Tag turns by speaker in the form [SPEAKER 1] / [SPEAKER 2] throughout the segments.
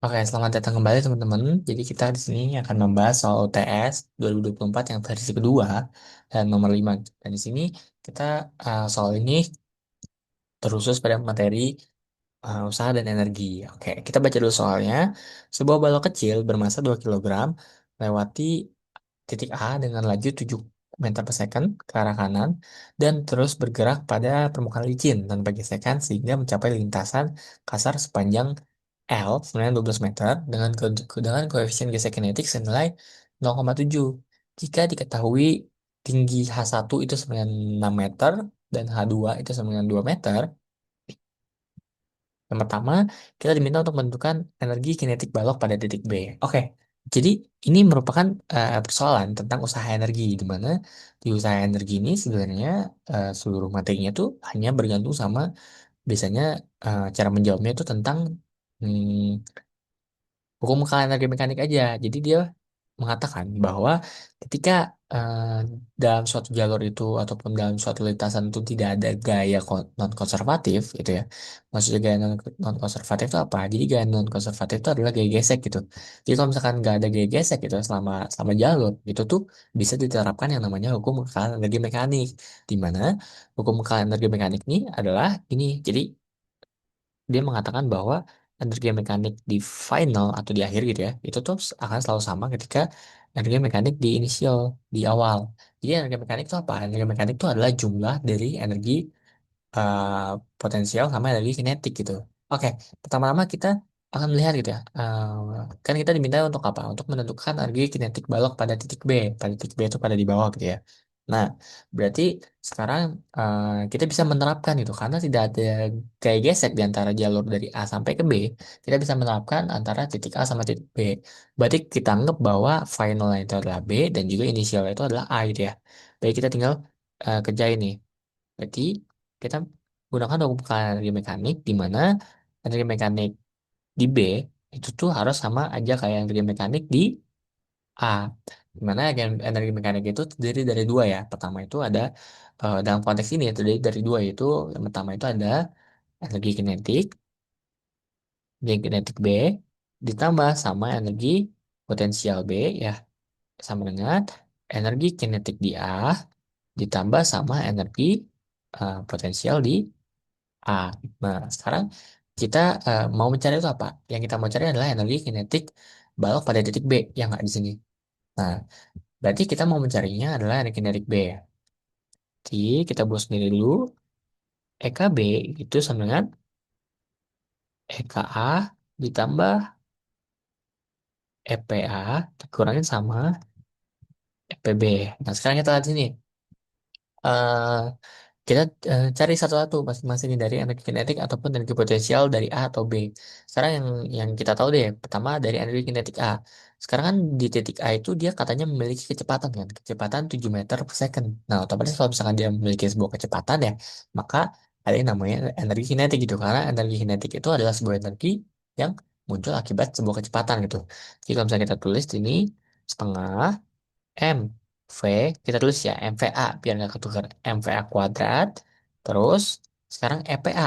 [SPEAKER 1] Oke, selamat datang kembali teman-teman. Jadi kita di sini akan membahas soal UTS 2024 yang versi kedua dan nomor 5. Dan di sini kita soal ini terusus pada materi usaha dan energi. Oke, kita baca dulu soalnya. Sebuah balok kecil bermasa 2 kilogram melewati titik A dengan laju 7 meter per second ke arah kanan dan terus bergerak pada permukaan licin tanpa gesekan sehingga mencapai lintasan kasar sepanjang L sebenarnya 12 meter dengan koefisien gesek kinetik senilai 0,7. Jika diketahui tinggi H1 itu sebenarnya 6 meter dan H2 itu sebenarnya 2 meter, yang pertama, kita diminta untuk menentukan energi kinetik balok pada titik B. Oke, jadi ini merupakan persoalan tentang usaha energi, di mana di usaha energi ini sebenarnya seluruh materinya tuh hanya bergantung sama biasanya cara menjawabnya itu tentang hmm, hukum kekal energi mekanik aja. Jadi dia mengatakan bahwa ketika eh, dalam suatu jalur itu ataupun dalam suatu lintasan itu tidak ada gaya non konservatif gitu ya. Maksudnya gaya non konservatif itu apa? Jadi gaya non konservatif itu adalah gaya gesek gitu. Jadi kalau misalkan nggak ada gaya gesek gitu selama selama jalur itu tuh bisa diterapkan yang namanya hukum kekal energi mekanik. Di mana hukum kekal energi mekanik ini adalah ini. Jadi dia mengatakan bahwa energi mekanik di final atau di akhir gitu ya, itu tuh akan selalu sama ketika energi mekanik di inisial, di awal. Jadi energi mekanik itu apa? Energi mekanik itu adalah jumlah dari energi eh, potensial sama energi kinetik gitu. Oke, pertama-tama kita akan melihat gitu ya. Kan kita diminta untuk apa? Untuk menentukan energi kinetik balok pada titik B. Pada titik B itu pada di bawah gitu ya. Nah, berarti sekarang kita bisa menerapkan itu karena tidak ada gaya gesek di antara jalur dari A sampai ke B. Kita bisa menerapkan antara titik A sama titik B. Berarti kita anggap bahwa finalnya itu adalah B dan juga inisialnya itu adalah A gitu ya. Baik, kita tinggal kerjain nih. Berarti kita gunakan hukum energi mekanik di mana energi mekanik di B itu tuh harus sama aja kayak energi mekanik di A. Di mana energi mekanik itu terdiri dari dua ya. Pertama itu ada dalam konteks ini terdiri dari dua yaitu yang pertama itu ada energi kinetik, energi kinetik B ditambah sama energi potensial B ya sama dengan energi kinetik di A ditambah sama energi potensial di A. Nah, sekarang kita mau mencari itu apa? Yang kita mau cari adalah energi kinetik balok pada titik B yang nggak di sini. Nah, berarti kita mau mencarinya adalah energi kinetik B ya. Jadi kita buat sendiri dulu. EKB itu sama dengan EKA ditambah EPA dikurangin sama EPB. Nah, sekarang kita lihat sini. Eh, Kita cari satu-satu masing-masing nih dari energi kinetik ataupun energi potensial dari A atau B. Sekarang yang kita tahu deh, pertama dari energi kinetik A. Sekarang kan di titik A itu dia katanya memiliki kecepatan kan, kecepatan 7 meter per second. Nah, otomatis kalau misalkan dia memiliki sebuah kecepatan ya, maka ada yang namanya energi kinetik gitu. Karena energi kinetik itu adalah sebuah energi yang muncul akibat sebuah kecepatan gitu. Jadi kalau misalnya kita tulis ini setengah M V kita tulis ya MVA biar nggak ketukar MVA kuadrat terus sekarang EPA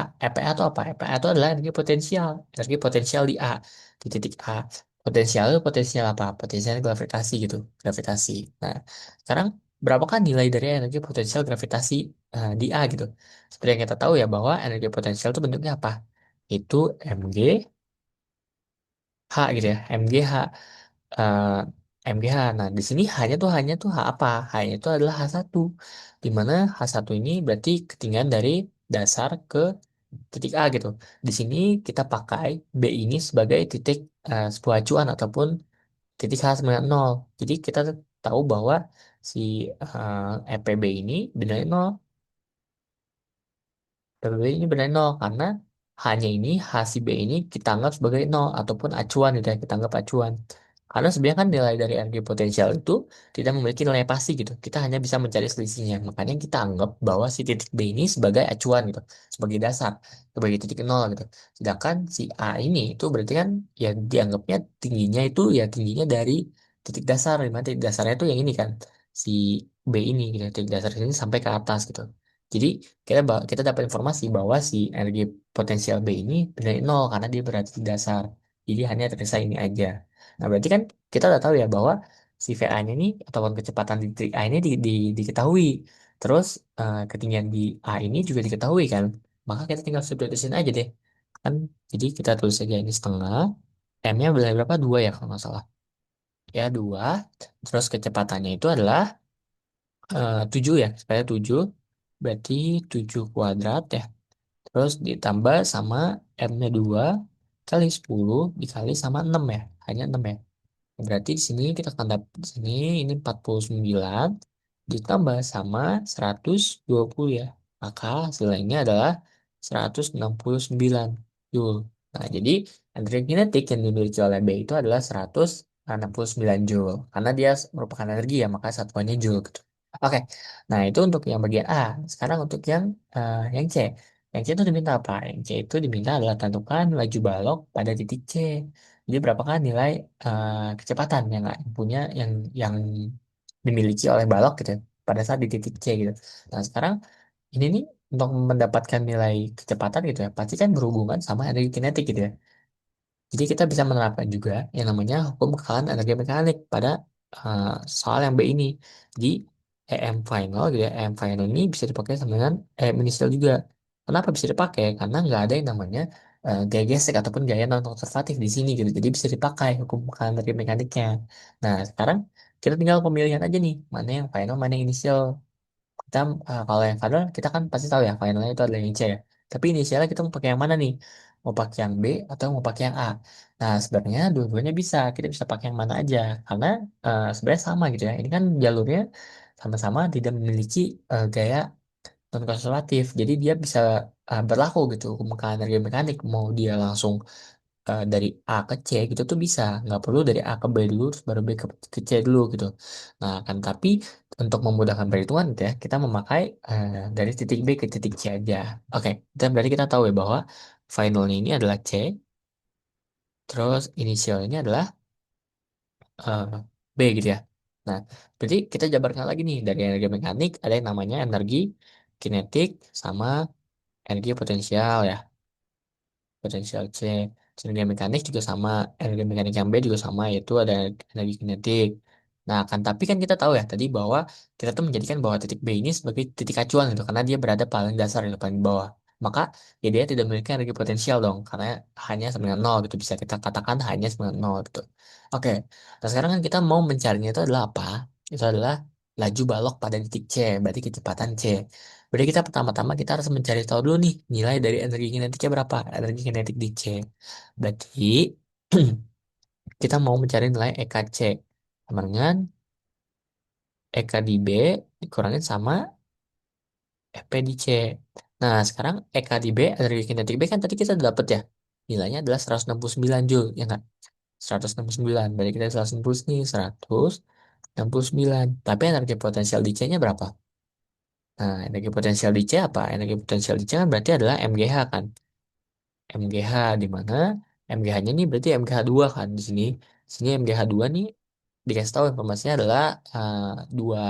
[SPEAKER 1] itu apa EPA itu adalah energi potensial di A di titik A potensial itu potensial apa potensial gravitasi gitu gravitasi. Nah, sekarang berapakah nilai dari energi potensial gravitasi di A gitu? Seperti yang kita tahu ya bahwa energi potensial itu bentuknya apa, itu mg h gitu ya mgh eh, MGH. Nah, di sini hanya tuh H apa? H-nya itu adalah H1. Di mana H1 ini berarti ketinggian dari dasar ke titik A gitu. Di sini kita pakai B ini sebagai titik sebuah acuan ataupun titik H sama 0. Jadi kita tahu bahwa si EPB ini benar 0. PBB ini benar nol karena hanya ini hasil B ini kita anggap sebagai nol ataupun acuan gitu ya, kita anggap acuan. Karena sebenarnya kan nilai dari energi potensial itu tidak memiliki nilai pasti gitu. Kita hanya bisa mencari selisihnya. Makanya kita anggap bahwa si titik B ini sebagai acuan gitu, sebagai dasar, sebagai titik nol gitu. Sedangkan si A ini itu berarti kan ya dianggapnya tingginya itu ya tingginya dari titik dasar, di mana titik dasarnya itu yang ini kan, si B ini gitu, titik dasar ini sampai ke atas gitu. Jadi kita dapat informasi bahwa si energi potensial B ini benar nol karena dia berada di dasar. Jadi hanya tersisa ini aja. Nah, berarti kan kita udah tahu ya bahwa si VA-nya ini ataupun kecepatan di titik A ini diketahui. Terus ketinggian di A ini juga diketahui kan. Maka kita tinggal substitusiin aja deh. Kan jadi kita tulis aja ini setengah. M-nya berapa? 2 ya kalau nggak salah. Ya 2. Terus kecepatannya itu adalah 7 ya. Supaya 7. Berarti 7 kuadrat ya. Terus ditambah sama M-nya 2 kali 10 dikali sama 6 ya. Hanya 6 ya. Berarti di sini kita akan dapat di sini ini 49 ditambah sama 120 ya. Maka hasilnya ini adalah 169 Joule. Nah, jadi energi kinetik yang dimiliki oleh B itu adalah 169 Joule. Karena dia merupakan energi ya, maka satuannya Joule gitu. Oke, nah itu untuk yang bagian A. Sekarang untuk yang C. Yang C itu diminta apa? Yang C itu diminta adalah tentukan laju balok pada titik C. Jadi berapakah nilai kecepatan yang punya yang dimiliki oleh balok gitu ya, pada saat di titik C gitu. Nah, sekarang ini nih untuk mendapatkan nilai kecepatan gitu ya, pasti kan berhubungan sama energi kinetik gitu ya. Jadi kita bisa menerapkan juga yang namanya hukum kekalahan energi mekanik pada eh, soal yang B ini. Jadi EM final gitu ya, EM final ini bisa dipakai sama dengan EM initial juga. Kenapa bisa dipakai? Karena nggak ada yang namanya gaya gesek ataupun gaya non konservatif di sini gitu. Jadi bisa dipakai hukum kekalahan energi mekaniknya. Nah, sekarang kita tinggal pemilihan aja nih, mana yang final, mana yang initial. Kita kalau yang final kita kan pasti tahu ya finalnya itu adalah yang C ya. Tapi inisialnya kita mau pakai yang mana nih? Mau pakai yang B atau mau pakai yang A? Nah, sebenarnya dua-duanya bisa. Kita bisa pakai yang mana aja karena sebenarnya sama gitu ya. Ini kan jalurnya sama-sama tidak memiliki gaya non konservatif. Jadi dia bisa berlaku gitu hukum energi mekanik. Mau dia langsung dari A ke C gitu tuh bisa, nggak perlu dari A ke B dulu terus baru B ke C dulu gitu. Nah, kan tapi untuk memudahkan perhitungan gitu ya kita memakai dari titik B ke titik C aja. Oke, dan berarti kita tahu ya bahwa finalnya ini adalah C, terus inisialnya ini adalah eh, B gitu ya. Nah, berarti kita jabarkan lagi nih dari energi mekanik ada yang namanya energi kinetik sama energi potensial ya. Potensial C. Energi mekanik juga sama, energi mekanik yang B juga sama, yaitu ada energi kinetik. Nah, kan tapi kan kita tahu ya tadi bahwa kita tuh menjadikan bahwa titik B ini sebagai titik acuan gitu, karena dia berada paling dasar di paling bawah. Maka ya dia tidak memiliki energi potensial dong, karena hanya sama dengan nol gitu, bisa kita katakan hanya sama dengan nol gitu. Oke, nah sekarang kan kita mau mencarinya itu adalah apa? Itu adalah laju balok pada titik C, berarti kecepatan C. Berarti kita pertama-tama kita harus mencari tahu dulu nih nilai dari energi kinetiknya berapa. Energi kinetik di C. Berarti kita mau mencari nilai EK C. Sama dengan EK di B dikurangin sama FP di C. Nah, sekarang EK di B, energi kinetik B kan tadi kita udah dapet ya. Nilainya adalah 169 Joule, ya nggak? 169. Berarti kita 160 nih, 169. Tapi energi potensial di C-nya berapa? Nah, energi potensial di C apa? Energi potensial di C kan berarti adalah MGH kan. MGH di mana MGH-nya nih berarti MGH 2 kan di sini. Sini MGH 2 nih dikasih tahu informasinya adalah 2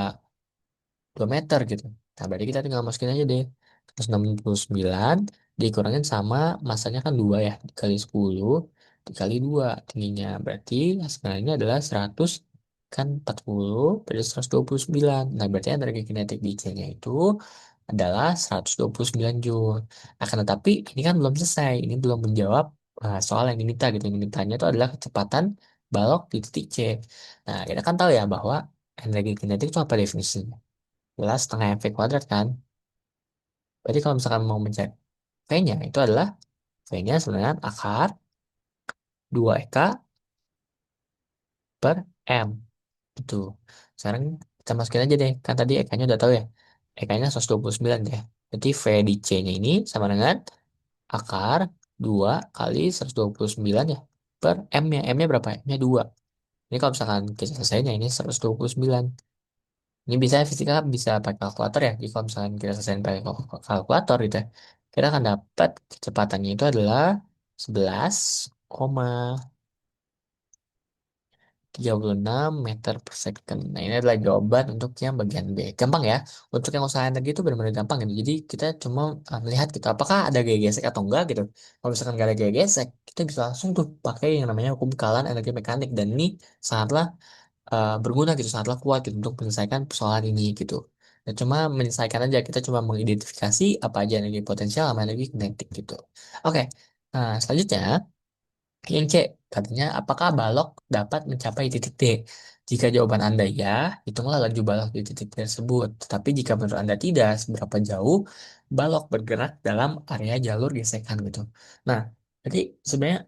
[SPEAKER 1] 2 meter gitu. Nah, berarti kita tinggal masukin aja deh. 169 dikurangin sama masanya kan 2 ya, dikali 10 dikali 2 tingginya. Berarti hasilnya adalah 100 kan 40 berarti 129. Nah, berarti energi kinetik di C-nya itu adalah 129 Joule. Akan tetapi ini kan belum selesai. Ini belum menjawab soal yang diminta gitu. Yang dimintanya itu adalah kecepatan balok di titik C. Nah, kita kan tahu ya bahwa energi kinetik itu apa definisinya? Adalah setengah mv kuadrat kan. Berarti kalau misalkan mau mencari V-nya itu adalah V-nya sebenarnya akar 2 EK per M. Itu. Sekarang kita masukin aja deh. Kan tadi EK-nya udah tahu ya. EK-nya 129 ya. Berarti V di C-nya ini sama dengan akar 2 kali 129 ya. Per M-nya. M-nya berapa? M-nya 2. Ini kalau misalkan kita selesainya ini 129. Ini bisa fisika bisa pakai kalkulator ya. Jadi kalau misalkan kita selesai pakai kalkulator gitu ya, kita akan dapat kecepatannya itu adalah 11, 36 meter per second. Nah, ini adalah jawaban untuk yang bagian B. Gampang ya. Untuk yang usaha energi itu benar-benar gampang gitu. Jadi kita cuma melihat gitu, apakah ada gaya gesek atau enggak gitu. Kalau misalkan nggak ada gaya gesek, kita bisa langsung tuh pakai yang namanya hukum kekalan energi mekanik. Dan ini sangatlah berguna gitu, sangatlah kuat gitu untuk menyelesaikan persoalan ini gitu. Dan cuma menyelesaikan aja, kita cuma mengidentifikasi apa aja energi potensial sama energi kinetik gitu. Oke, nah selanjutnya yang C, katanya apakah balok dapat mencapai titik D? Jika jawaban Anda ya, hitunglah laju balok di titik tersebut. Tetapi jika menurut Anda tidak, seberapa jauh balok bergerak dalam area jalur gesekan gitu. Nah, jadi sebenarnya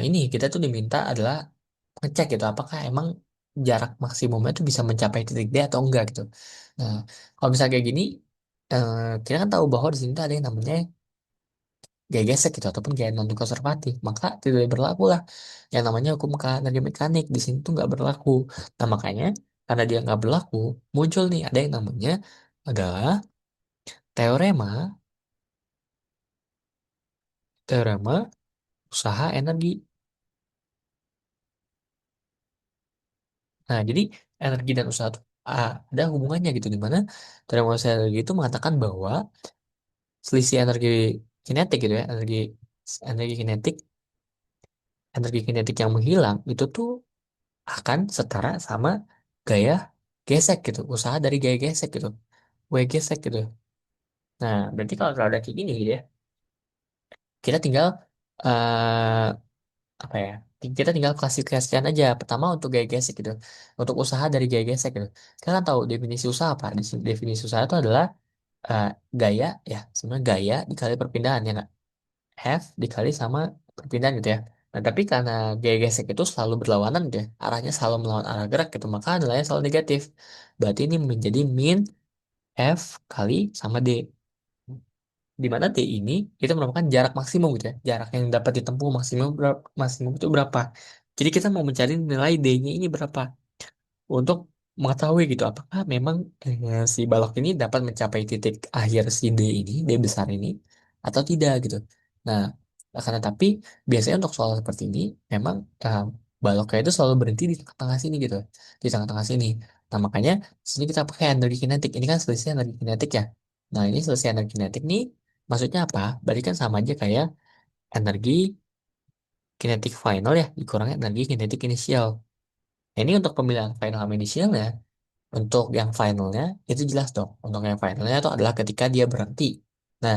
[SPEAKER 1] ini kita tuh diminta adalah ngecek gitu, apakah emang jarak maksimumnya tuh bisa mencapai titik D atau enggak gitu. Nah, kalau misalnya kayak gini, kita kan tahu bahwa di sini tuh ada yang namanya gaya gesek gitu ataupun gaya non konservatif, maka tidak berlaku lah yang namanya hukum energi mekanik di sini tuh nggak berlaku. Nah makanya karena dia nggak berlaku, muncul nih ada yang namanya adalah teorema teorema usaha energi. Nah jadi energi dan usaha tuh ada hubungannya gitu, di mana teorema usaha energi itu mengatakan bahwa selisih energi kinetik gitu ya, energi kinetik energi kinetik yang menghilang itu tuh akan setara sama gaya gesek gitu, usaha dari gaya gesek gitu, W gesek gitu. Nah, berarti kalau ada kayak gini gitu ya, kita tinggal eh apa ya? Kita tinggal klasifikasikan aja. Pertama untuk gaya gesek gitu, untuk usaha dari gaya gesek gitu. Kita kan tahu definisi usaha apa? Definisi usaha itu adalah eh, gaya ya, sebenarnya gaya dikali perpindahan ya nggak? F dikali sama perpindahan gitu ya. Nah, tapi karena gaya gesek itu selalu berlawanan gitu ya, arahnya selalu melawan arah gerak gitu, maka nilainya selalu negatif. Berarti ini menjadi min F kali sama D. Di mana D ini itu merupakan jarak maksimum gitu ya. Jarak yang dapat ditempuh maksimum maksimum itu berapa. Jadi kita mau mencari nilai D-nya ini berapa untuk mengetahui gitu apakah memang si balok ini dapat mencapai titik akhir si D ini, D besar ini atau tidak gitu. Nah, akan tetapi biasanya untuk soal seperti ini memang baloknya itu selalu berhenti di tengah-tengah sini gitu, di tengah-tengah sini. Nah, makanya sini kita pakai energi kinetik. Ini kan selisih energi kinetik ya. Nah, ini selisih energi kinetik nih maksudnya apa? Berarti kan sama aja kayak energi kinetik final ya dikurangi energi kinetik inisial. Nah, ini untuk pemilihan final sama inisialnya. Untuk yang finalnya itu jelas dong. Untuk yang finalnya itu adalah ketika dia berhenti. Nah,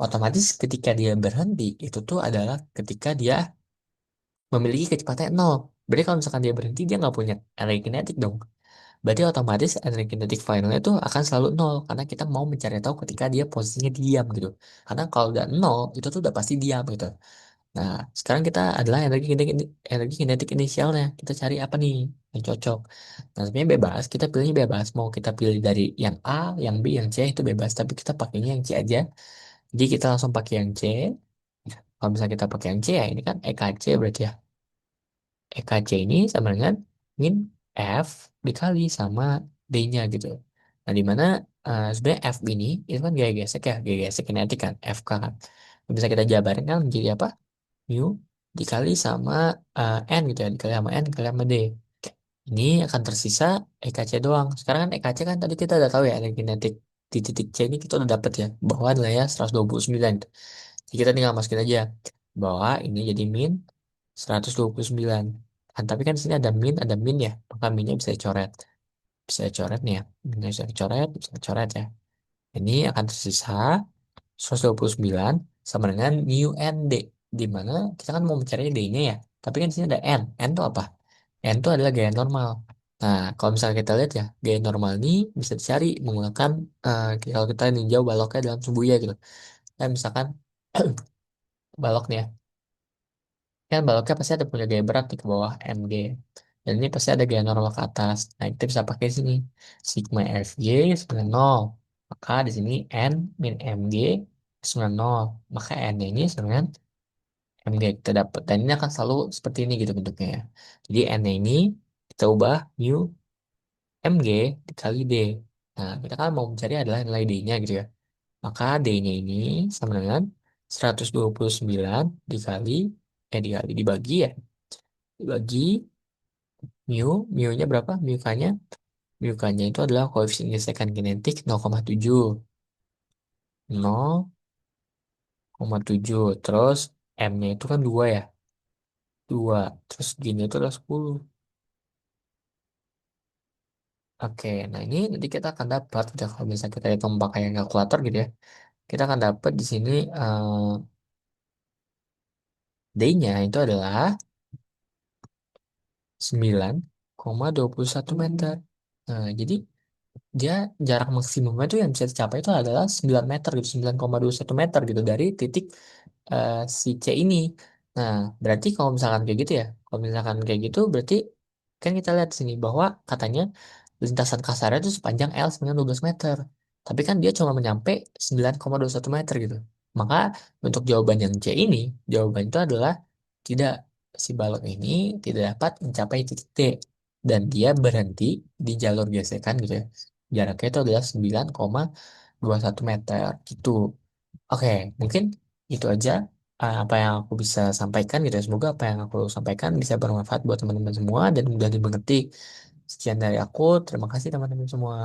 [SPEAKER 1] otomatis ketika dia berhenti itu tuh adalah ketika dia memiliki kecepatan nol. Berarti kalau misalkan dia berhenti dia nggak punya energi kinetik dong. Berarti otomatis energi kinetik finalnya itu akan selalu nol karena kita mau mencari tahu ketika dia posisinya diam gitu. Karena kalau udah nol itu tuh udah pasti diam gitu. Nah, sekarang kita adalah energi kinetik inisialnya. Kita cari apa nih yang cocok. Nah, sebenarnya bebas. Kita pilihnya bebas. Mau kita pilih dari yang A, yang B, yang C itu bebas. Tapi kita pakainya yang C aja. Jadi kita langsung pakai yang C. Kalau misalnya kita pakai yang C ya ini kan EKC berarti ya. EKC ini sama dengan min F dikali sama D-nya gitu. Nah, di mana sebenarnya F ini itu kan gaya gesek ya. Gaya gesek kinetik kan. FK kan. Bisa kita jabarin kan menjadi apa? Mu dikali sama N gitu ya, dikali sama N dikali sama D. Ini akan tersisa EKC doang. Sekarang kan EKC kan tadi kita udah tahu ya energi kinetik di titik C ini kita udah dapet ya bahwa nilainya 129. Jadi kita tinggal masukin aja bahwa ini jadi min 129. Kan tapi kan di sini ada min ya, maka minnya bisa dicoret. Bisa dicoret nih ya. Minnya bisa dicoret ya. Ini akan tersisa 129 sama dengan mu n d, di mana kita kan mau mencari d-nya ya, tapi kan di sini ada n itu apa? N itu adalah gaya normal. Nah, kalau misalnya kita lihat ya, gaya normal ini bisa dicari menggunakan kalau kita ninjau baloknya dalam sumbunya gitu. Nah, misalkan baloknya kan baloknya pasti ada punya gaya berat di ke bawah mg, dan ini pasti ada gaya normal ke atas. Nah, kita bisa pakai sini sigma fg sama dengan nol, maka di sini n min mg sama dengan nol, maka n ini sama dengan mg kita dapat, dan ini akan selalu seperti ini gitu bentuknya ya. Jadi n ini kita ubah mu mg dikali d. Nah, kita kan mau mencari adalah nilai d-nya gitu ya, maka d-nya ini sama dengan 129 dikali dibagi ya, dibagi mu-nya berapa? Mu-nya itu adalah koefisien gesekan kinetik 0,7. 0,7. Terus M-nya itu kan 2 ya. 2. Terus G-nya itu adalah 10. Oke, nah ini nanti kita akan dapat, udah kalau misalnya kita hitung pakai kalkulator gitu ya, kita akan dapat di sini D-nya itu adalah 9,21 meter. Nah, jadi dia jarak maksimumnya itu yang bisa dicapai itu adalah 9 meter gitu, 9,21 meter gitu dari titik eh, si C ini. Nah, berarti kalau misalkan kayak gitu ya, kalau misalkan kayak gitu berarti kan kita lihat sini bahwa katanya lintasan kasarnya itu sepanjang L 12 meter. Tapi kan dia cuma menyampe 9,21 meter gitu. Maka untuk jawaban yang C ini, jawaban itu adalah tidak, si balon ini tidak dapat mencapai titik D dan dia berhenti di jalur gesekan gitu ya. Jaraknya itu adalah 9,21 meter gitu. Oke, mungkin itu aja apa yang aku bisa sampaikan gitu ya. Semoga apa yang aku sampaikan bisa bermanfaat buat teman-teman semua dan mudah dimengerti. Sekian dari aku, terima kasih teman-teman semua.